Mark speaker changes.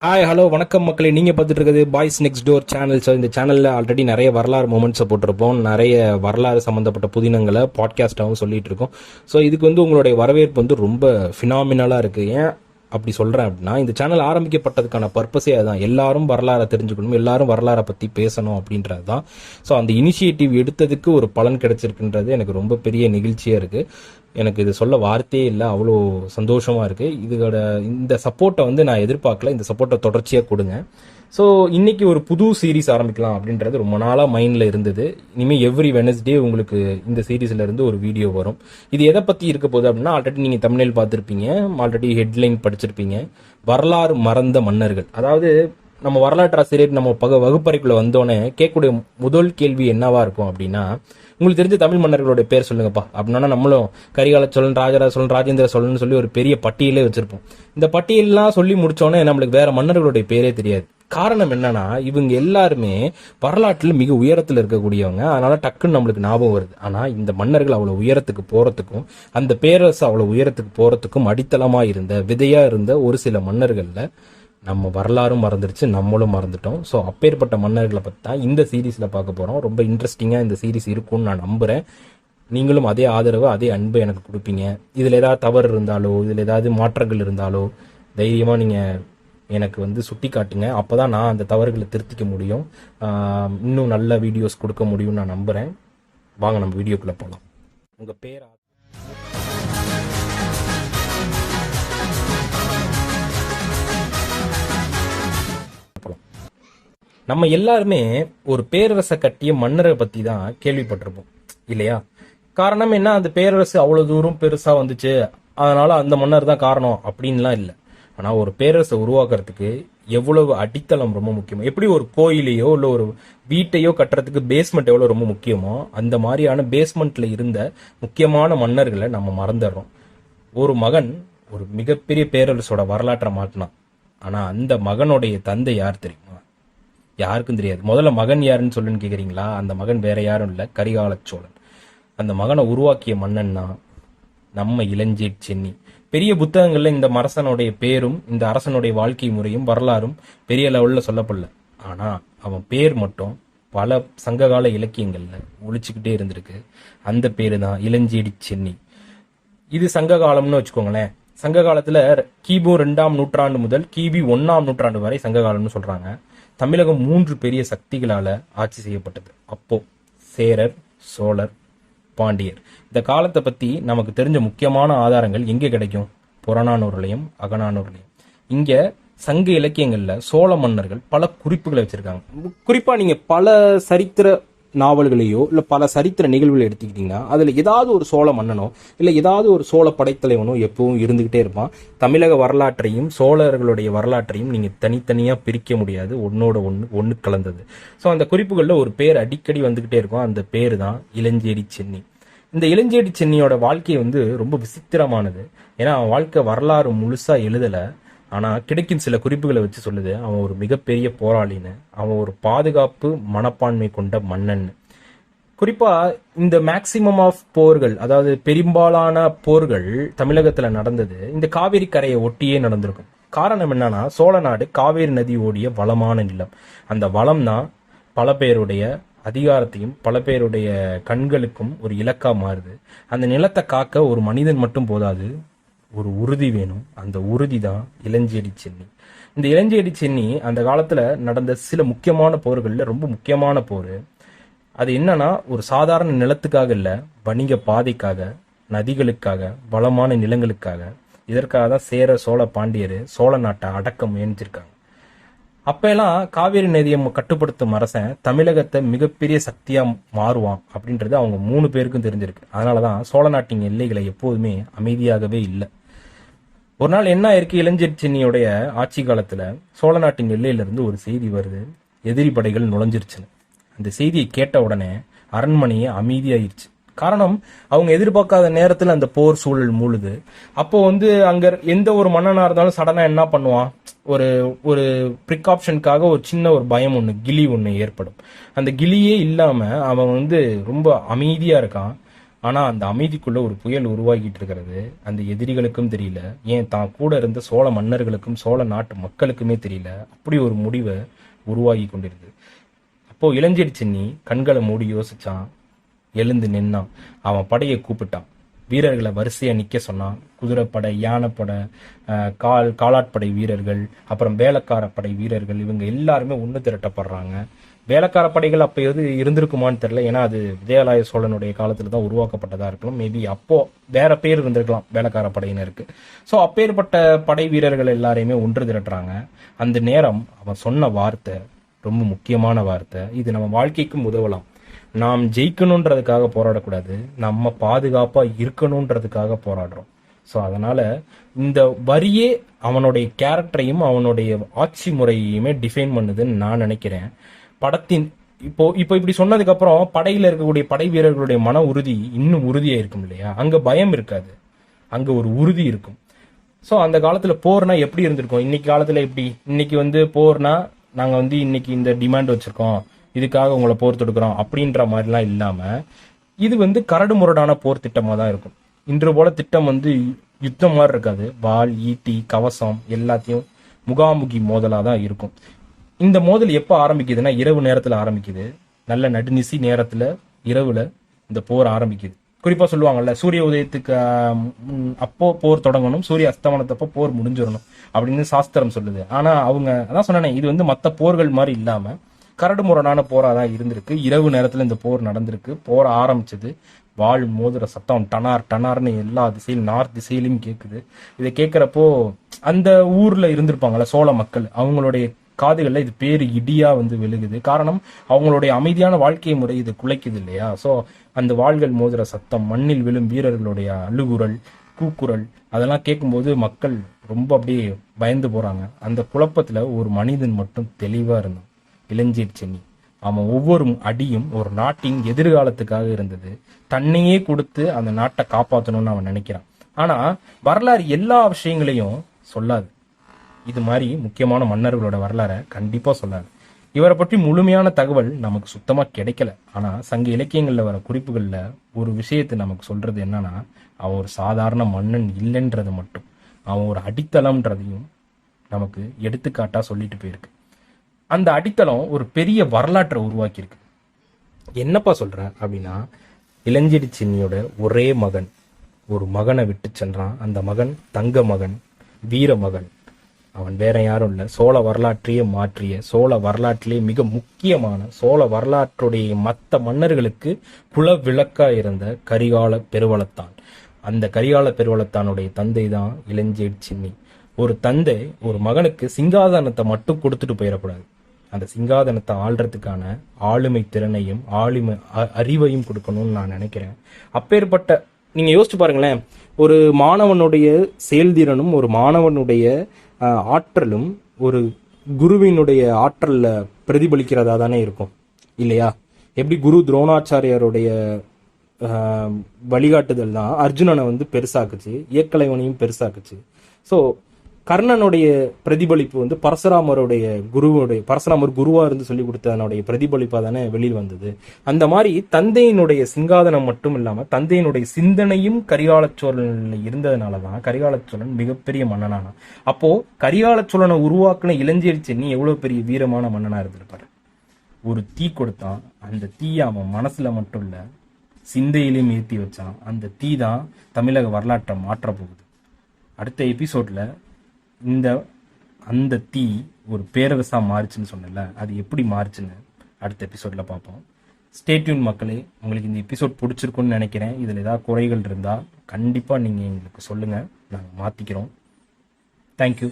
Speaker 1: Hi hello வணக்கம் மக்களே. நீங்கள் பார்த்துட்டு இருக்கிறது boys next door channel. So இந்த சேனலில் ஆல்ரெடி நிறைய வரலாறு மூமெண்ட்ஸை போட்டிருப்போம், நிறைய வரலாறு சம்மந்தப்பட்ட புதினங்களை பாட்காஸ்ட்டாகவும் சொல்லிட்டு இருக்கோம். ஸோ இதுக்கு உங்களுடைய வரவேற்பு ரொம்ப ஃபினாமினலாக இருக்குது. ஏன் அப்படி சொல்கிறேன் அப்படின்னா, இந்த சேனல் ஆரம்பிக்கப்பட்டதுக்கான பர்பஸே அதுதான். எல்லாரும் வரலாறை தெரிஞ்சுக்கணும், எல்லாரும் வரலாறை பற்றி பேசணும் அப்படின்றது தான். ஸோ அந்த இனிஷியேட்டிவ் எடுத்ததுக்கு ஒரு பலன் கிடைச்சிருக்குன்றது எனக்கு ரொம்ப பெரிய நிகழ்ச்சியாக இருக்குது. எனக்கு இது சொல்ல வார்த்தையே இல்லை, அவ்வளோ சந்தோஷமாக இருக்குது. இதோட இந்த சப்போர்ட்டை நான் எதிர்பார்க்கல. இந்த சப்போர்ட்டை தொடர்ச்சியாக கொடுங்க. ஸோ இன்றைக்கி ஒரு புது சீரீஸ் ஆரம்பிக்கலாம் அப்படின்றது ரொம்ப நாளாக மைண்டில் இருந்தது. இனிமேல் எவ்ரி வெனஸ்டே உங்களுக்கு இந்த சீரீஸில் இருந்து ஒரு வீடியோ வரும். இது எதை பற்றி இருக்க போகுது அப்படின்னா, ஆல்ரெடி நீங்கள் தமிழில் பார்த்துருப்பீங்க, ஆல்ரெடி ஹெட்லைன் படிச்சிருப்பீங்க. வரலாறு மறந்த மன்னர்கள். அதாவது நம்ம வரலாற்று ஆசிரியர் நம்ம வகுப்பறைக்குள்ளே வந்தோடனே கேட்கக்கூடிய முதல் கேள்வி என்னவா இருக்கும் அப்படின்னா, உங்களுக்கு தெரிஞ்ச தமிழ் மன்னர்களுடைய பேர் சொல்லுங்கப்பா அப்படின்னா, நம்மளும் கரிகால சோழன், ராஜராஜ சோழன், ராஜேந்திர சோழன் சொல்லி ஒரு பெரிய பட்டியலே வச்சிருப்போம். இந்த பட்டியலாம் சொல்லி முடிச்சோடனே நம்மளுக்கு வேற மன்னர்களுடைய பேரே தெரியாது. காரணம் என்னன்னா, இவங்க எல்லாருமே வரலாற்றில் மிக உயரத்தில் இருக்கக்கூடியவங்க. அதனால டக்குன்னு நம்மளுக்கு ஞாபகம் வருது. ஆனா இந்த மன்னர்கள் அவ்வளவு உயரத்துக்கு போறதுக்கும், அந்த பேரரசு அவ்வளவு உயரத்துக்கு போறதுக்கும் அடித்தளமா இருந்த, விதையா இருந்த ஒரு சில மன்னர்கள்ல நம்ம வரலாறும் மறந்துடுச்சு, நம்மளும் மறந்துட்டோம். ஸோ அப்பேற்பட்ட மன்னர்களை பற்றி தான் இந்த சீரீஸில் பார்க்க போகிறோம். ரொம்ப இன்ட்ரெஸ்டிங்காக இந்த சீரீஸ் இருக்கும்னு நான் நம்புகிறேன். நீங்களும் அதே ஆதரவு, அதே அன்பை எனக்கு கொடுப்பீங்க. இதில் ஏதாவது தவறு இருந்தாலோ, இதில் ஏதாவது மாற்றங்கள் இருந்தாலோ தைரியமாக நீங்கள் எனக்கு சுட்டி காட்டுங்க. அப்போ தான் நான் அந்த தவறுகளை திருத்திக்க முடியும், இன்னும் நல்ல வீடியோஸ் கொடுக்க முடியும்னு நான் நம்புகிறேன். வாங்க நம்ம வீடியோக்குள்ளே போகலாம். உங்கள் பேர் நம்ம எல்லாருமே ஒரு பேரரசை கட்டிய மன்னரை பத்தி தான் கேள்விப்பட்டிருப்போம் இல்லையா? காரணம் என்ன, அந்த பேரரசு அவ்வளவு தூரம் பெருசா வந்துச்சு, அதனால அந்த மன்னர் தான் காரணம் அப்படின்லாம் இல்லை. ஆனா ஒரு பேரரசை உருவாக்குறதுக்கு எவ்வளவு அடித்தளம் ரொம்ப முக்கியம். எப்படி ஒரு கோயிலையோ இல்லை ஒரு வீட்டையோ கட்டுறதுக்கு பேஸ்மெண்ட் எவ்வளவு ரொம்ப முக்கியமோ, அந்த மாதிரியான பேஸ்மெண்ட்ல இருந்த முக்கியமான மன்னர்களை நம்ம மறந்துடுறோம். ஒரு மகன் ஒரு மிகப்பெரிய பேரரசோட வரலாற்றை மாட்டினான். ஆனா அந்த மகனுடைய தந்தை யார் தெரியுமா? யாருக்கும் தெரியாது. முதல்ல மகன் யாருன்னு சொல்லுன்னு கேக்குறீங்களா? அந்த மகன் வேற யாரும் இல்லை, கரிகால சோழன். அந்த மகனை உருவாக்கிய மன்னன்னா நம்ம இளஞ்சேட் சென்னி. பெரிய புத்தகங்கள்ல இந்த அரசனுடைய பேரும் இந்த அரசனுடைய வாழ்க்கை முறையும் வரலாறும் பெரிய லெவல்ல சொல்லப்படல. ஆனா அவன் பேர் மட்டும் பல சங்ககால இலக்கியங்கள்ல ஒழிச்சுக்கிட்டே இருந்திருக்கு. அந்த பேரு தான் இளஞ்சேடி சென்னி. இது சங்க காலம்னு வச்சுக்கோங்களேன். சங்க காலத்துல கிபி 2ஆம் நூற்றாண்டு முதல் கிபி 1ஆம் நூற்றாண்டு வரை சங்க காலம்னு சொல்றாங்க. தமிழகம் 3 பெரிய சக்திகளால ஆட்சி செய்யப்பட்டது. அப்போ சேரர், சோழர், பாண்டியர். இந்த காலத்தை பத்தி நமக்கு தெரிஞ்ச முக்கியமான ஆதாரங்கள் எங்கே கிடைக்கும்? புறநானூறுலையும் அகநானூறுலையும். இங்க சங்க இலக்கியங்கள்ல சோழ மன்னர்கள் பல குறிப்புகளை வச்சிருக்காங்க. குறிப்பா நீங்க பல சரித்திர நாவல்களையோ இல்லை பல சரித்திர நிகழ்வுகளை எடுத்துக்கிட்டீங்கன்னா அதுல ஏதாவது ஒரு சோழ மன்னனோ இல்லை ஏதாவது ஒரு சோழ படைத்தலைவனோ எப்பவும் இருந்துகிட்டே இருப்பான். தமிழக வரலாற்றையும் சோழர்களுடைய வரலாற்றையும் நீங்க தனித்தனியா பிரிக்க முடியாது, ஒன்னோட ஒன்று கலந்தது. ஸோ அந்த குறிப்புகளில் ஒரு பேர் அடிக்கடி வந்துகிட்டே இருக்கும். அந்த பேர் தான் இளஞ்சேடி சென்னி. இந்த இளஞ்சேடி சென்னியோட வாழ்க்கை ரொம்ப விசித்திரமானது. ஏன்னா அவன் வாழ்க்கை வரலாறு முழுசா எழுதல, ஆனா கிடைக்கும் சில குறிப்புகளை வச்சு சொல்லுது. அவன் ஒரு மிகப்பெரிய போராளின்னு, அவன் ஒரு பாதுகாப்பு மனப்பான்மை கொண்ட மன்னன். குறிப்பா இந்த மேக்சிமம் ஆஃப் போர்கள், அதாவது பெரும்பாலான போர்கள் தமிழகத்துல நடந்தது இந்த காவேரி கரையை ஒட்டியே நடந்திருக்கும். காரணம் என்னன்னா, சோழ நாடு காவேரி நதி ஓடிய வளமான நிலம். அந்த வளம் தான் பல பேருடைய அதிகாரத்தையும் பல பேருடைய கண்களுக்கும் ஒரு இலக்கா மாறுது. அந்த நிலத்தை காக்க ஒரு மனிதன் மட்டும் போதாது, ஒரு உறுதி வேணும். அந்த உறுதி தான் இளஞ்சேடி சென்னி. இந்த இளஞ்சேடி சென்னி அந்த காலத்துல நடந்த சில முக்கியமான போர்கள்ல ரொம்ப முக்கியமான போர். அது என்னன்னா, ஒரு சாதாரண நிலத்துக்காக இல்ல, வணிக பாதைக்காக, நதிகளுக்காக, வளமான நிலங்களுக்காக. இதற்காக தான் சேர சோழ பாண்டியர் சோழ நாட்டை அடக்க முயற்சிருக்காங்க. அப்பெல்லாம் காவேரி நதியை கட்டுப்படுத்தும் அரசன் தமிழகத்தை மிகப்பெரிய சக்தியா மாறுவான் அப்படின்றது அவங்க 3 பேருக்கும் தெரிஞ்சிருக்கு. அதனாலதான் சோழ நாட்டின் எல்லைகளை எப்போதுமே அமைதியாகவே இல்லை. ஒரு நாள் என்ன ஆயிருக்கு, இளஞ்சேடி சென்னியோடைய ஆட்சி காலத்துல சோழ நாட்டின் எல்லையிலிருந்து ஒரு செய்தி வருது, எதிரி படைகள் நுழைஞ்சிருச்சுன்னு. அந்த செய்தியை கேட்ட உடனே அரண்மனையே அமைதியாயிருச்சு. காரணம், அவங்க எதிர்பார்க்காத நேரத்துல அந்த போர் சூழல் மூழுது. அப்போ அங்க எந்த ஒரு மன்னனா இருந்தாலும் சடனா என்ன பண்ணுவான், ஒரு ஒரு ப்ரிகாப்ஷனுக்காக ஒரு சின்ன ஒரு பயம் ஒன்று, கிளி ஒன்று ஏற்படும். அந்த கிளியே இல்லாம அவன் ரொம்ப அமைதியா இருக்கான். ஆனா அந்த அமைதிக்குள்ள ஒரு புயல் உருவாகிட்டு இருக்கிறது அந்த எதிரிகளுக்கும் தெரியல, ஏன் தான் கூட இருந்த சோழ மன்னர்களுக்கும் சோழ நாட்டு மக்களுக்குமே தெரியல. அப்படி ஒரு முடிவை உருவாகி கொண்டிருந்தது. அப்போ இளஞ்செடி சென்னி கண்களை மூடி யோசிச்சான், எழுந்து நின்னான், அவன் படையை கூப்பிட்டான், வீரர்களை வரிசையா நிக்க சொன்னான். குதிரைப்படை, யானைப்படை, காலாட்படை வீரர்கள், அப்புறம் வேலைக்கார படை வீரர்கள், இவங்க எல்லாருமே ஒன்று திரட்டப்படுறாங்க. வேலைக்கார படைகள் அப்போ எது இருந்திருக்குமான்னு தெரியல, ஏன்னா அது விஜயாலய சோழனுடைய காலத்துல தான் உருவாக்கப்பட்டதா இருக்கலாம். மேபி அப்போ வேற பேர் இருந்திருக்கலாம் வேலைக்கார படையினருக்கு. ஸோ அப்பேற்பட்ட படை வீரர்கள் எல்லாரையுமே ஒன்று திரட்டுறாங்க. அந்த நேரம் அவன் சொன்ன வார்த்தை ரொம்ப முக்கியமான வார்த்தை. இது நம்ம வாழ்க்கைக்கும் உதவலாம். நாம் ஜெயிக்கணுன்றதுக்காக போராடக்கூடாது, நம்ம பாதுகாப்பா இருக்கணுன்றதுக்காக போராடுறோம். ஸோ அதனால இந்த வரியே அவனுடைய கேரக்டரையும் அவனுடைய ஆட்சி முறையுமே டிஃபைன் பண்ணுதுன்னு நான் நினைக்கிறேன். படத்தின் இப்போ இப்போ இப்படி சொன்னதுக்கு அப்புறம் படையில இருக்கக்கூடிய படை வீரர்களுடைய மன உறுதி இன்னும் உறுதியா இருக்கும் இல்லையா? அங்க பயம் இருக்காது, அங்க ஒரு உறுதி இருக்கும். ஸோ அந்த காலத்துல போர்னா எப்படி இருந்திருக்கும், இன்னைக்கு காலத்துல எப்படி? இன்னைக்கு போர்னா நாங்க இன்னைக்கு இந்த டிமாண்ட் வச்சிருக்கோம், இதுக்காக உங்களை போர் தொடுக்கிறோம் அப்படின்ற மாதிரிலாம் இல்லாம இது கரடு முரடான போர் திட்டமா தான் இருக்கும். இன்று போல திட்டம் யுத்தம் மாதிரி இருக்காது. வாள், ஈட்டி, கவசம் எல்லாத்தையும் முகாமுகி மோதலா தான் இருக்கும். இந்த மோதல் எப்ப ஆரம்பிக்குதுன்னா இரவு நேரத்துல ஆரம்பிக்குது. நல்ல நடுநிசி நேரத்துல இரவுல இந்த போர் ஆரம்பிக்குது. குறிப்பா சொல்லுவாங்கல்ல, சூரிய உதயத்துக்கு அப்போ போர் தொடங்கணும், சூரிய அஸ்தமனத்தப்போ போர் முடிஞ்சிடணும் அப்படின்னு சாஸ்திரம் சொல்லுது. ஆனா அவங்க அதான் சொன்னேன், இது மற்ற போர்கள் மாதிரி இல்லாம கரடு முரடான போரா தான் இருந்திருக்கு. இரவு நேரத்துல இந்த போர் நடந்திருக்கு. போர் ஆரம்பிச்சது, வாள் மோதுற சத்தம் டனார் டனார்னு எல்லா திசையிலும் நார்த் திசையிலும் கேட்குது. இதை கேட்கிறப்போ அந்த ஊர்ல இருந்திருப்பாங்கல்ல சோழ மக்கள், அவங்களுடைய காதுகள்ல இது பேரு இடியா விழுகுது. காரணம், அவங்களுடைய அமைதியான வாழ்க்கை முறை இது குலைக்குது இல்லையா? ஸோ அந்த வாள்கள் மோதுற சத்தம், மண்ணில் விழும் வீரர்களுடைய அழுகுரல், கூக்குரல், அதெல்லாம் கேட்கும்போது மக்கள் ரொம்ப அப்படியே பயந்து போறாங்க. அந்த குழப்பத்துல ஒரு மனிதன் மட்டும் தெளிவா இருந்தான், இளஞ்செடி சென்னி. அவன் ஒவ்வொரு அடியும் ஒரு நாட்டின் எதிர்காலத்துக்காக இருந்தது. தன்னையே கொடுத்து அந்த நாட்டை காப்பாற்றணும்னு அவன் நினைக்கிறான். ஆனா வரலாறு எல்லா விஷயங்களையும் சொல்லாது. இது மாதிரி முக்கியமான மன்னர்களோட வரலாறை கண்டிப்பா சொல்லாது. இவரை பற்றி முழுமையான தகவல் நமக்கு சுத்தமா கிடைக்கல. ஆனா சங்க இலக்கியங்கள்ல வர குறிப்புகள்ல ஒரு விஷயத்தை நமக்கு சொல்றது என்னன்னா, அவன் ஒரு சாதாரண மன்னன் இல்லைன்றது மட்டும், அவன் ஒரு அடித்தளம்ன்றதையும் நமக்கு எடுத்துக்காட்டா சொல்லிட்டு போயிருக்கு. அந்த அடித்தளம் ஒரு பெரிய வரலாற்றை உருவாக்கியிருக்கு. என்னப்பா சொல்ற அப்படின்னா, இளஞ்செடி சென்னியோட ஒரே மகன் ஒரு மகனை விட்டு சென்றான். அந்த மகன் தங்க மகன், வீர மகன். அவன் வேற யாரும் இல்லை, சோழ வரலாற்றையே மாற்றிய, சோழ வரலாற்றிலே மிக முக்கியமான, சோழ வரலாற்றுடைய மற்ற மன்னர்களுக்கு குல விளக்கா இருந்த கரிகால பெருவளத்தான். அந்த கரிகால பெருவளத்தானுடைய தந்தை தான் இளஞ்செடி சென்னி. ஒரு தந்தை ஒரு மகனுக்கு சிங்காதனத்தை மட்டும் கொடுத்துட்டு போயிடக்கூடாது, அந்த சிங்காதனத்தை ஆள்றதுக்கான ஆளுமை திறனையும் அறிவையும் கொடுக்கணும்னு நான் நினைக்கிறேன். அப்பேற்பட்ட நீங்க யோசிச்சு பாருங்களேன், ஒரு மாணவனுடைய செயல்திறனும் ஒரு மாணவனுடைய ஆற்றலும் ஒரு குருவினுடைய ஆற்றல்ல பிரதிபலிக்கிறதா தானே இருக்கும் இல்லையா? எப்படி குரு துரோணாச்சாரியாருடைய வழிகாட்டுதல் தான் அர்ஜுனனை பெருசாக்குச்சு, இயக்கலைவனையும் பெருசாக்குச்சு. ஸோ கர்ணனுடைய பிரதிபலிப்பு பரசுராமருடைய பரசுராமர் குருவா இருந்து சொல்லி கொடுத்ததனுடைய பிரதிபலிப்பா தானே வெளியில் வந்தது. அந்த மாதிரி தந்தையினுடைய சிங்காதனம் மட்டும் இல்லாம தந்தையினுடைய சிந்தனையும் கரிகால சோழன்ல இருந்ததுனாலதான் கரிகால சோழன் மிகப்பெரிய மன்னனானான். அப்போ கரிகால சோழனை உருவாக்குன இளஞ்செடி சென்னி எவ்வளவு பெரிய வீரமான மன்னனா இருந்திருப்பாரு. ஒரு தீ கொடுத்தான், அந்த தீயை அவன் மனசுல மட்டும் இல்ல சிந்தையிலையும் ஏற்றி வச்சான். அந்த தீ தான் தமிழக வரலாற்றை மாற்ற போகுது. அடுத்த எபிசோட்ல அந்த தீ ஒரு பேரரசா மாறுச்சுன்னு சொன்னல, அது எப்படி மாறுச்சுன்னு அடுத்த எபிசோட்ல பார்ப்போம். ஸ்டே டியூன் மக்களே. உங்களுக்கு இந்த எபிசோட் பிடிச்சிருக்குன்னு நினைக்கிறேன். இதுல ஏதாவது குறைகள் இருந்தா கண்டிப்பா நீங்க எங்களுக்கு சொல்லுங்க, நாங்கள் மாத்திக்கிறோம். தேங்க்யூ.